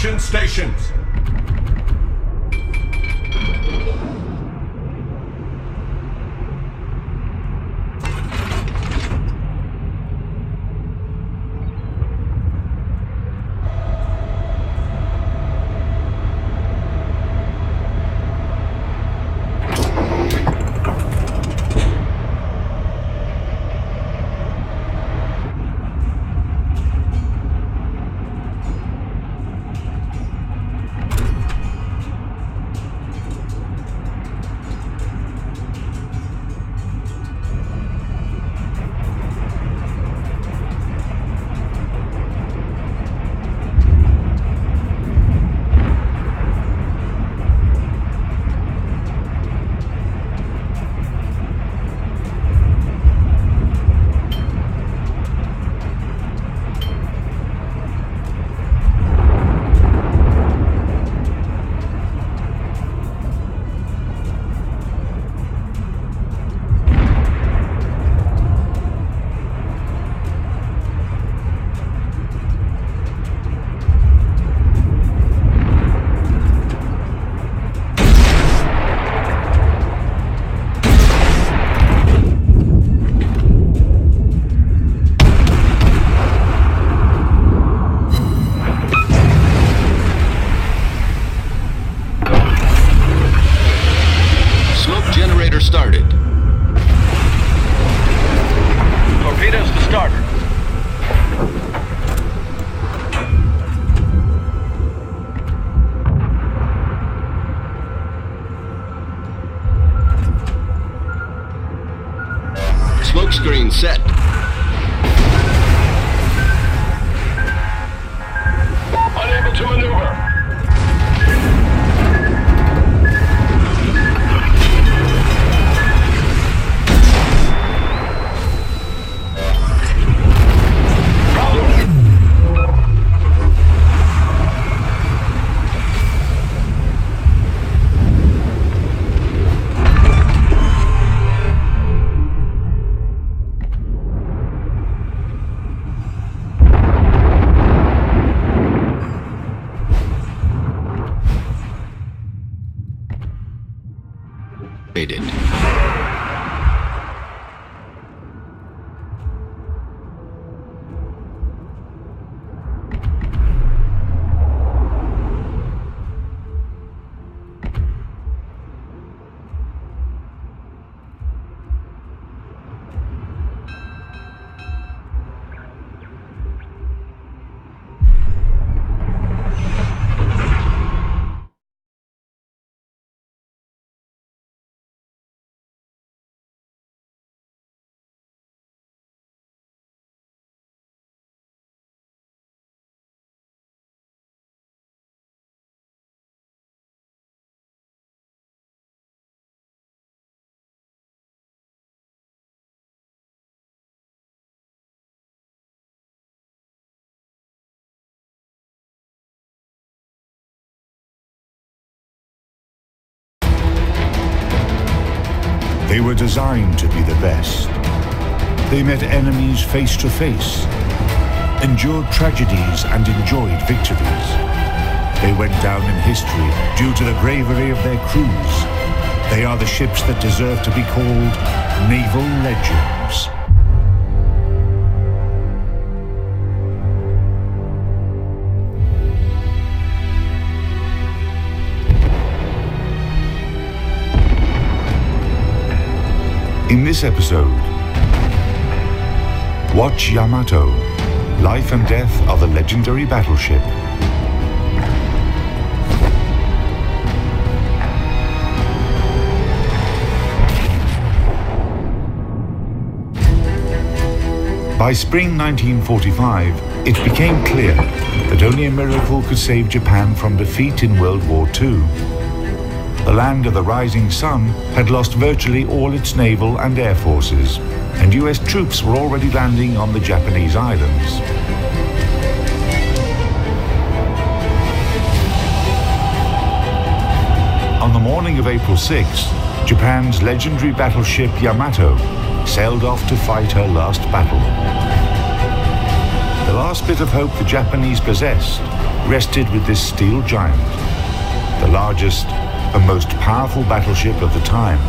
Attention stations! Started. Torpedoes to starboard. Smoke screen set. Unable to maneuver. They did. They were designed to be the best. They met enemies face to face, endured tragedies and enjoyed victories. They went down in history due to the bravery of their crews. They are the ships that deserve to be called naval legends. In this episode, watch Yamato, life and death of the legendary battleship. By spring 1945, it became clear that only a miracle could save Japan from defeat in World War II. The land of the rising sun had lost virtually all its naval and air forces, and US troops were already landing on the Japanese islands. On the morning of April 6, Japan's legendary battleship Yamato sailed off to fight her last battle. The last bit of hope the Japanese possessed rested with this steel giant, the largest and most powerful battleship of the time.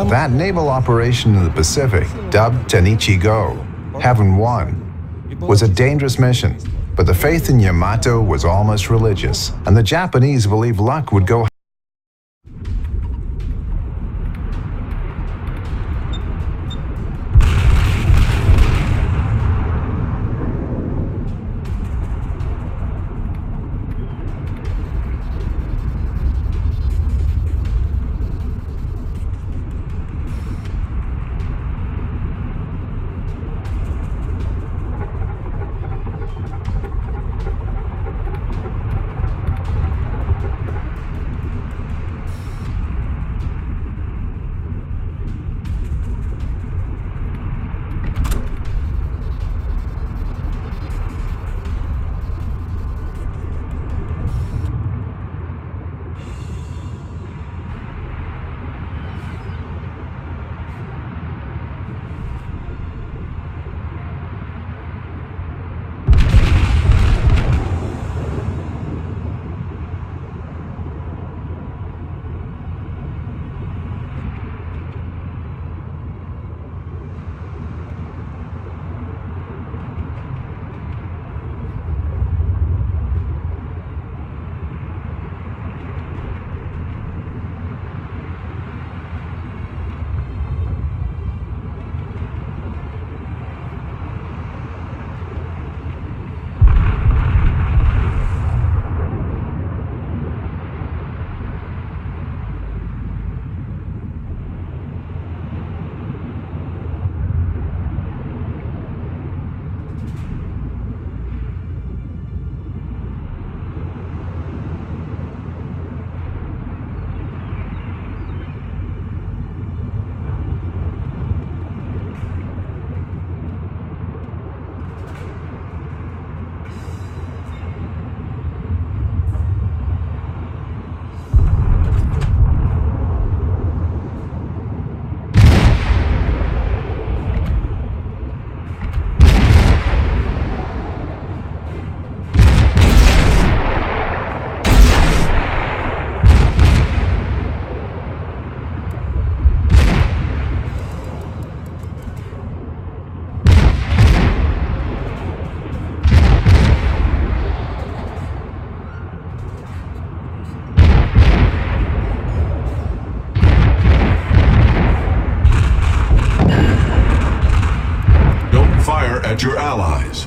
That naval operation in the Pacific, dubbed Tenichi-Go, Heaven Won, was a dangerous mission, but the faith in Yamato was almost religious, and the Japanese believed luck would go. At your allies.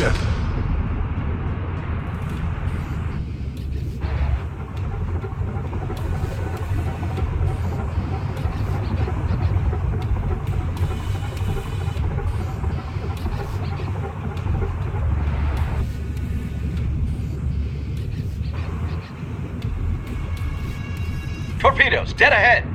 ship. Torpedoes, dead ahead.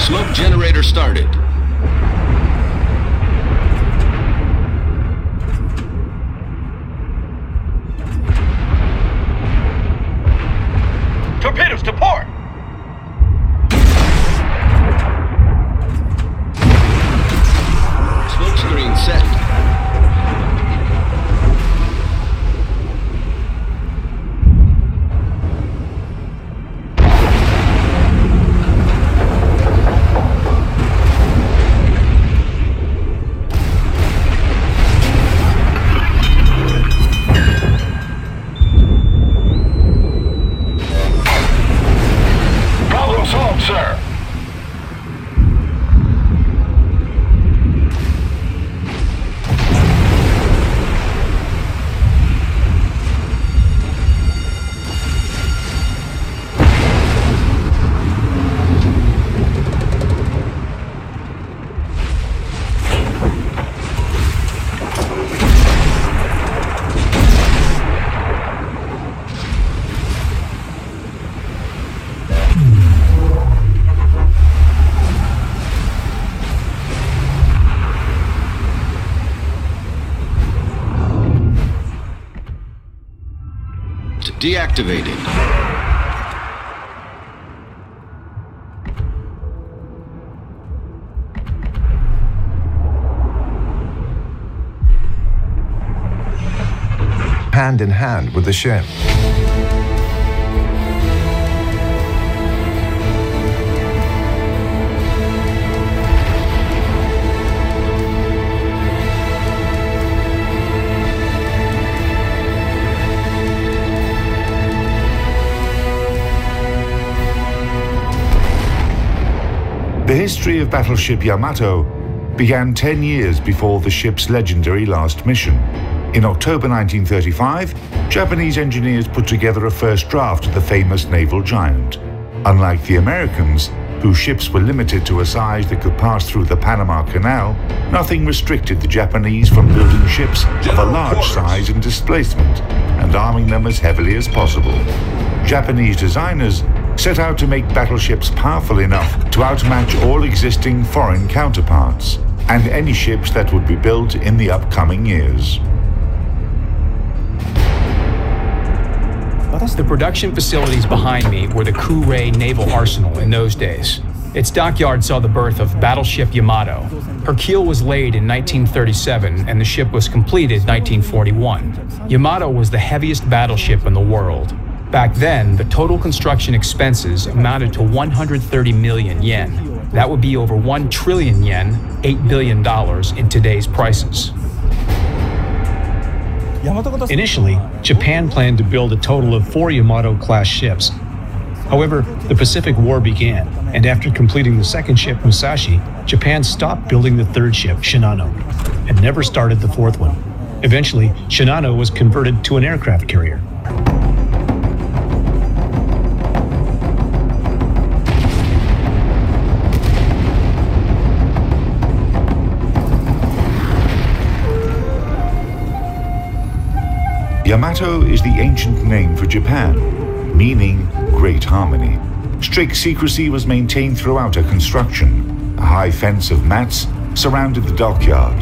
Smoke generator started. Torpedoes to port! Smoke screen set. Sir. Deactivated. Hand in hand with the ship. The history of battleship Yamato began 10 years before the ship's legendary last mission. In October 1935, Japanese engineers put together a first draft of the famous naval giant. Unlike the Americans, whose ships were limited to a size that could pass through the Panama Canal, nothing restricted the Japanese from building ships of a large size and displacement and arming them as heavily as possible. Japanese designers set out to make battleships powerful enough to outmatch all existing foreign counterparts and any ships that would be built in the upcoming years. The production facilities behind me were the Kure Naval Arsenal in those days. Its dockyard saw the birth of battleship Yamato. Her keel was laid in 1937 and the ship was completed 1941. Yamato was the heaviest battleship in the world. Back then, the total construction expenses amounted to 130 million yen. That would be over 1 trillion yen, $8 billion in today's prices. Initially, Japan planned to build a total of 4 Yamato-class ships. However, the Pacific War began, and after completing the second ship, Musashi, Japan stopped building the third ship, Shinano, and never started the fourth one. Eventually, Shinano was converted to an aircraft carrier. Yamato is the ancient name for Japan, meaning great harmony. Strict secrecy was maintained throughout her construction. A high fence of mats surrounded the dockyard.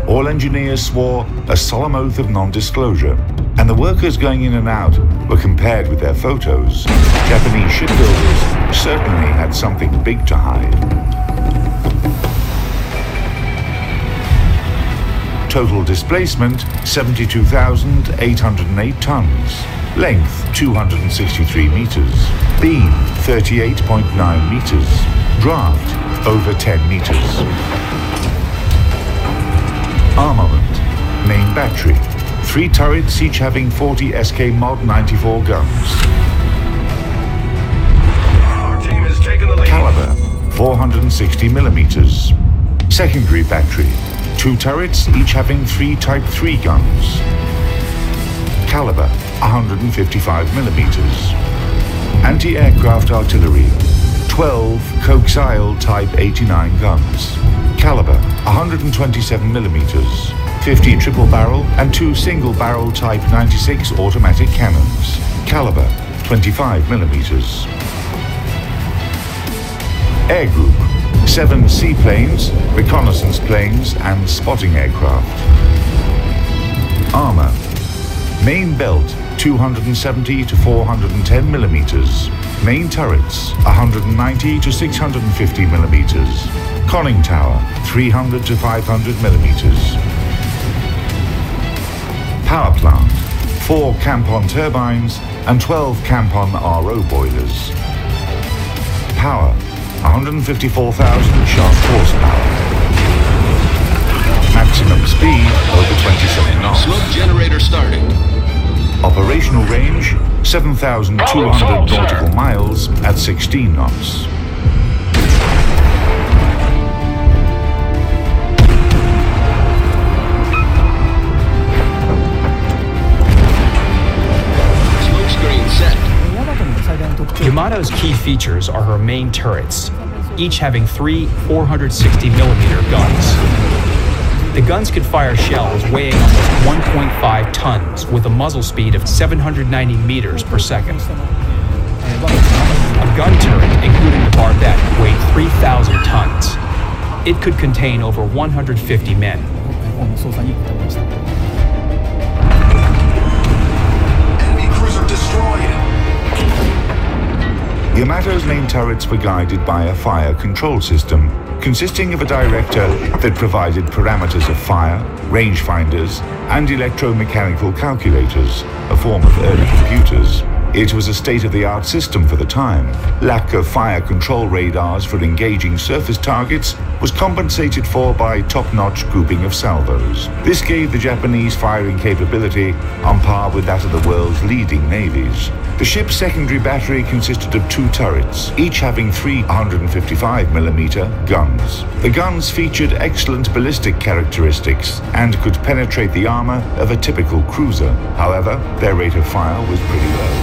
All engineers swore a solemn oath of non-disclosure, and the workers going in and out were compared with their photos. Japanese shipbuilders certainly had something big to hide. Total displacement, 72,808 tons. Length, 263 meters. Beam, 38.9 meters. Draft, over 10 meters. Armament, main battery. 3 turrets, each having 40 SK Mod 94 guns. Our team has taken the lead. Caliber, 460 millimeters. Secondary battery. 2 turrets, each having 3 Type 3 guns. Caliber, 155 millimeters. Anti-aircraft artillery, 12 coaxial Type 89 guns. Caliber, 127 millimeters. 50 triple barrel and 2 single barrel Type 96 automatic cannons. Caliber, 25 millimeters. Air group, 7 seaplanes, reconnaissance planes, and spotting aircraft. Armor. Main belt, 270 to 410 millimeters. Main turrets, 190 to 650 millimeters. Conning tower, 300 to 500 millimeters. Power plant, 4 Campon turbines and 12 Campon RO boilers. Power, 154,000 shaft horsepower. Maximum speed over 27 knots. Smoke generator started. Operational range, 7,200 nautical miles at 16 knots. Smoke screen set. Yamato's key features are her main turrets, each having 3 460mm guns. The guns could fire shells weighing almost 1.5 tons with a muzzle speed of 790 meters per second. A gun turret, including the barbette, weighed 3,000 tons. It could contain over 150 men. Enemy cruiser destroyed. Yamato's main turrets were guided by a fire control system consisting of a director that provided parameters of fire, rangefinders, and electromechanical calculators, a form of early computers. It was a state-of-the-art system for the time. Lack of fire control radars for engaging surface targets was compensated for by top-notch grouping of salvos. This gave the Japanese firing capability on par with that of the world's leading navies. The ship's secondary battery consisted of 2 turrets, each having 3 155mm guns. The guns featured excellent ballistic characteristics and could penetrate the armor of a typical cruiser. However, their rate of fire was pretty low.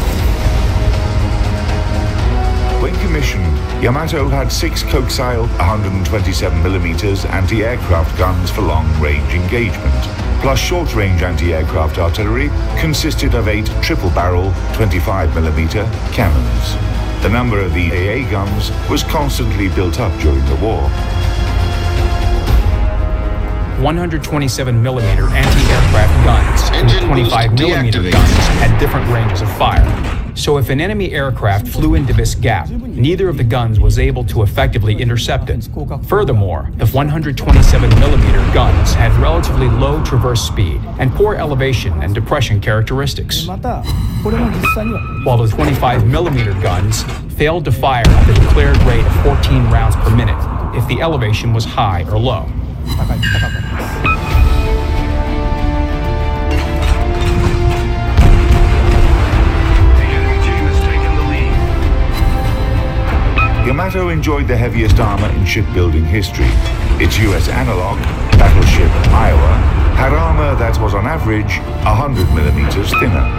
When commissioned, Yamato had 6 coaxial 127mm anti-aircraft guns for long-range engagement, plus short-range anti-aircraft artillery consisted of 8 triple-barrel 25mm cannons. The number of the AA guns was constantly built up during the war. 127mm anti-aircraft guns and 25mm guns had different ranges of fire. So if an enemy aircraft flew into this gap, neither of the guns was able to effectively intercept it. Furthermore, the 127mm guns had relatively low traverse speed and poor elevation and depression characteristics, while the 25mm guns failed to fire at the declared rate of 14 rounds per minute if the elevation was high or low. Yamato enjoyed the heaviest armor in shipbuilding history. Its US analog, battleship Iowa, had armor that was on average 100mm thinner.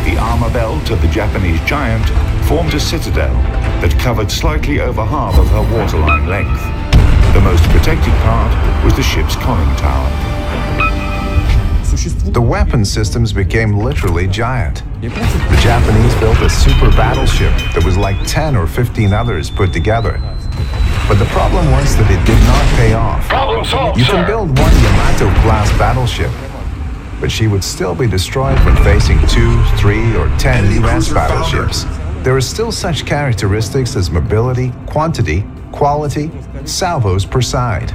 The armor belt of the Japanese Giant formed a citadel that covered slightly over half of her waterline length. The most protected part was the ship's conning tower. The weapon systems became literally giant. The Japanese built a super battleship that was like 10 or 15 others put together. But the problem was that it did not pay off. Problem solved, You can sir. build one Yamato-class battleship, but she would still be destroyed when facing 2, 3, or 10 Enemy US cruiser battleships. There are still such characteristics as mobility, quantity, quality, salvos per side.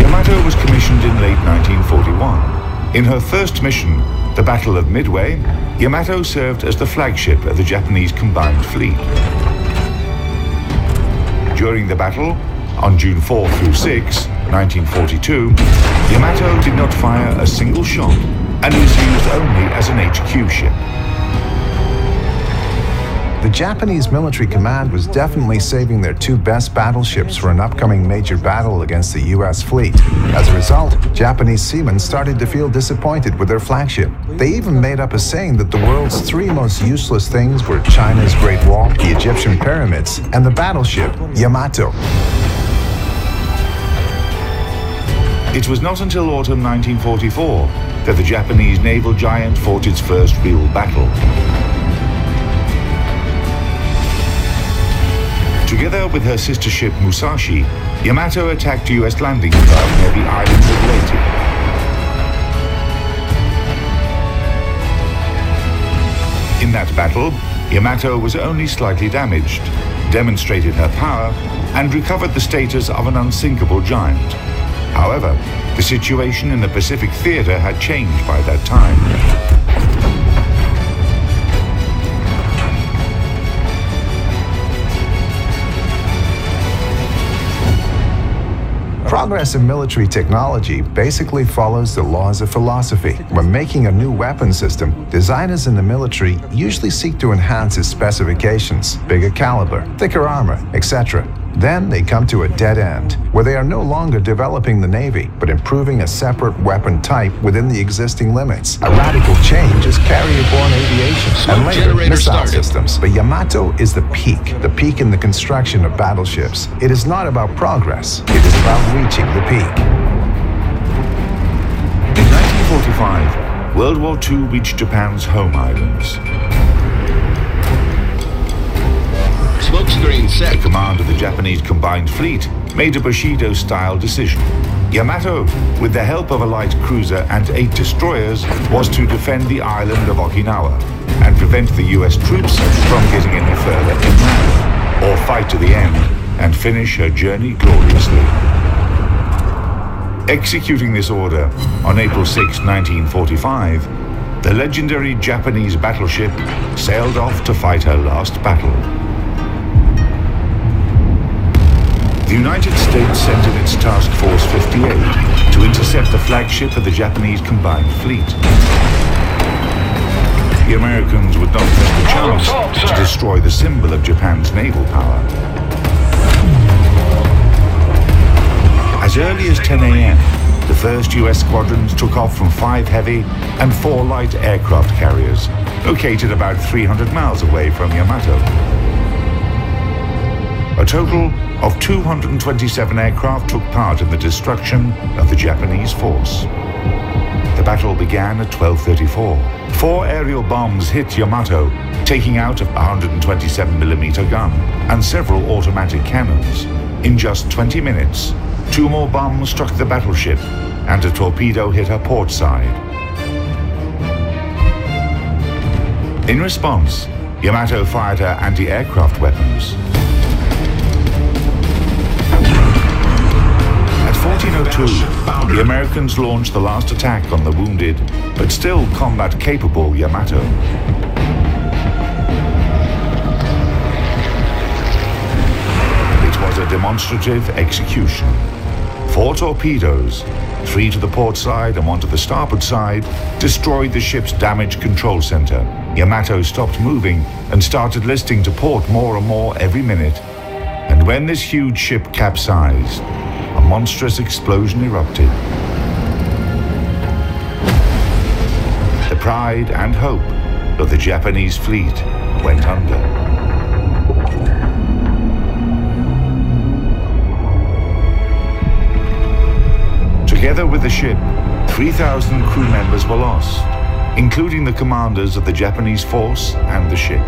Yamato was commissioned in late 1941. In her first mission, the Battle of Midway, Yamato served as the flagship of the Japanese combined fleet. During the battle, on June 4 through 6, 1942, Yamato did not fire a single shot and was used only as an HQ ship. The Japanese military command was definitely saving their 2 best battleships for an upcoming major battle against the US fleet. As a result, Japanese seamen started to feel disappointed with their flagship. They even made up a saying that the world's 3 most useless things were China's Great Wall, the Egyptian pyramids, and the battleship Yamato. It was not until autumn 1944 that the Japanese naval giant fought its first real battle. Together with her sister ship Musashi, Yamato attacked US landing craft near the islands of Leyte. In that battle, Yamato was only slightly damaged, demonstrated her power, and recovered the status of an unsinkable giant. However, the situation in the Pacific theater had changed by that time. Progress in military technology basically follows the laws of philosophy. When making a new weapon system, designers in the military usually seek to enhance its specifications, bigger caliber, thicker armor, etc. Then they come to a dead end, where they are no longer developing the Navy, but improving a separate weapon type within the existing limits. A radical change is carrier-borne aviation, and Smoke later generator missile started. systems. But Yamato is the peak in the construction of battleships. It is not about progress, it is about reaching the peak. In 1945, World War II reached Japan's home islands. Smokescreen The set. command of the Japanese combined fleet made a Bushido-style decision. Yamato, with the help of a light cruiser and 8 destroyers, was to defend the island of Okinawa and prevent the US troops from getting any further inland, or fight to the end and finish her journey gloriously. Executing this order on April 6, 1945, the legendary Japanese battleship sailed off to fight her last battle. The United States sent in its Task Force 58 to intercept the flagship of the Japanese combined fleet. The Americans would not miss the chance to destroy the symbol of Japan's naval power. As early as 10 a.m., the first US squadrons took off from 5 heavy and 4 light aircraft carriers, located about 300 miles away from Yamato. A total of 227 aircraft took part in the destruction of the Japanese force. The battle began at 12:34. 4 aerial bombs hit Yamato, taking out a 127mm gun and several automatic cannons. In just 20 minutes, 2 more bombs struck the battleship and a torpedo hit her port side. In response, Yamato fired her anti-aircraft weapons. At 14:02, the Americans launched the last attack on the wounded, but still combat-capable Yamato. It was a demonstrative execution. 4 torpedoes, 3 to the port side and 1 to the starboard side, destroyed the ship's damage control center. Yamato stopped moving and started listing to port more and more every minute. And when this huge ship capsized, a monstrous explosion erupted. The pride and hope but the Japanese fleet went under. Together with the ship, 3,000 crew members were lost, including the commanders of the Japanese force and the ship.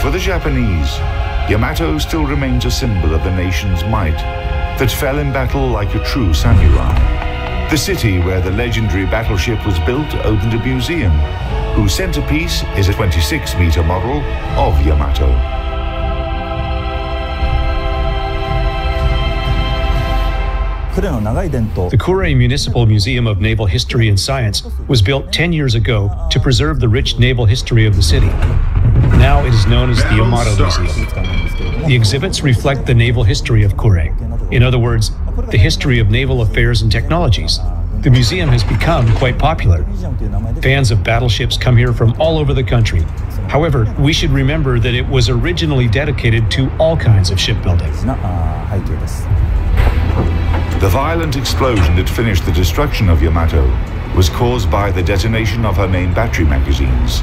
For the Japanese, Yamato still remains a symbol of the nation's might that fell in battle like a true samurai. The city where the legendary battleship was built opened a museum, whose centerpiece is a 26-meter model of Yamato. The Kure Municipal Museum of Naval History and Science was built 10 years ago to preserve the rich naval history of the city. Now it is known as the Yamato Museum. The exhibits reflect the naval history of Kure. In other words, the history of naval affairs and technologies. The museum has become quite popular. Fans of battleships come here from all over the country. However, we should remember that it was originally dedicated to all kinds of shipbuilding. The violent explosion that finished the destruction of Yamato was caused by the detonation of her main battery magazines.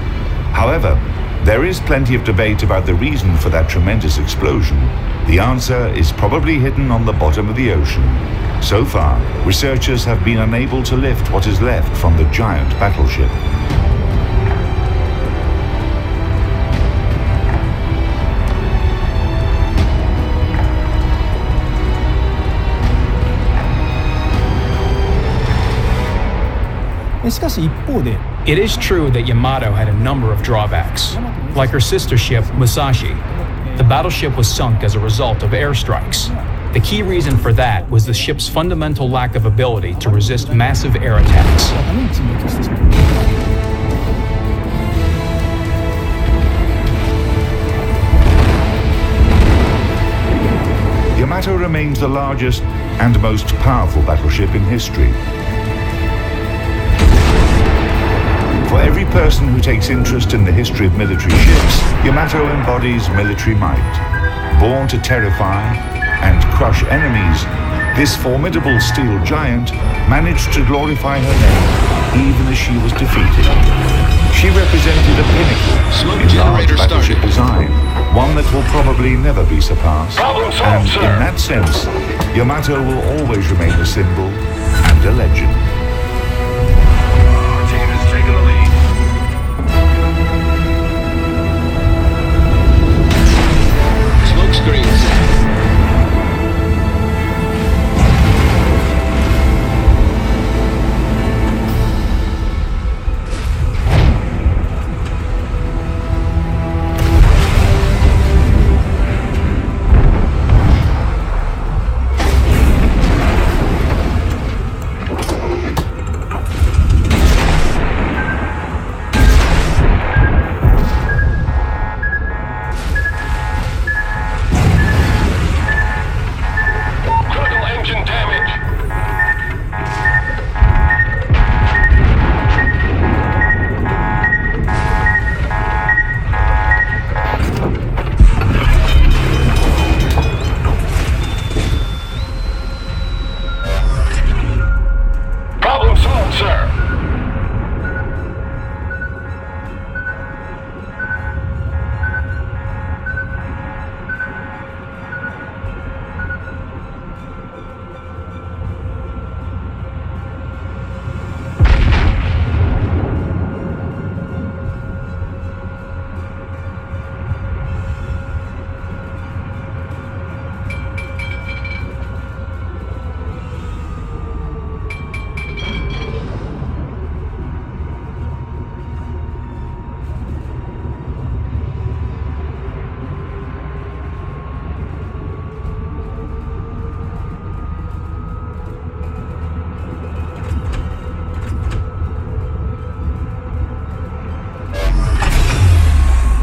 However, there is plenty of debate about the reason for that tremendous explosion. The answer is probably hidden on the bottom of the ocean. So far, researchers have been unable to lift what is left from the giant battleship. It is true that Yamato had a number of drawbacks. Like her sister ship, Musashi, the battleship was sunk as a result of airstrikes. The key reason for that was the ship's fundamental lack of ability to resist massive air attacks. Yamato remains the largest and most powerful battleship in history. For every person who takes interest in the history of military ships, Yamato embodies military might. Born to terrify and crush enemies, this formidable steel giant managed to glorify her name even as she was defeated. She represented a pinnacle in large battleship design, one that will probably never be surpassed. And in that sense, Yamato will always remain a symbol and a legend. Our team is taking the lead. Smoke screen set.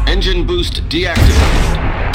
Engine boost deactivated.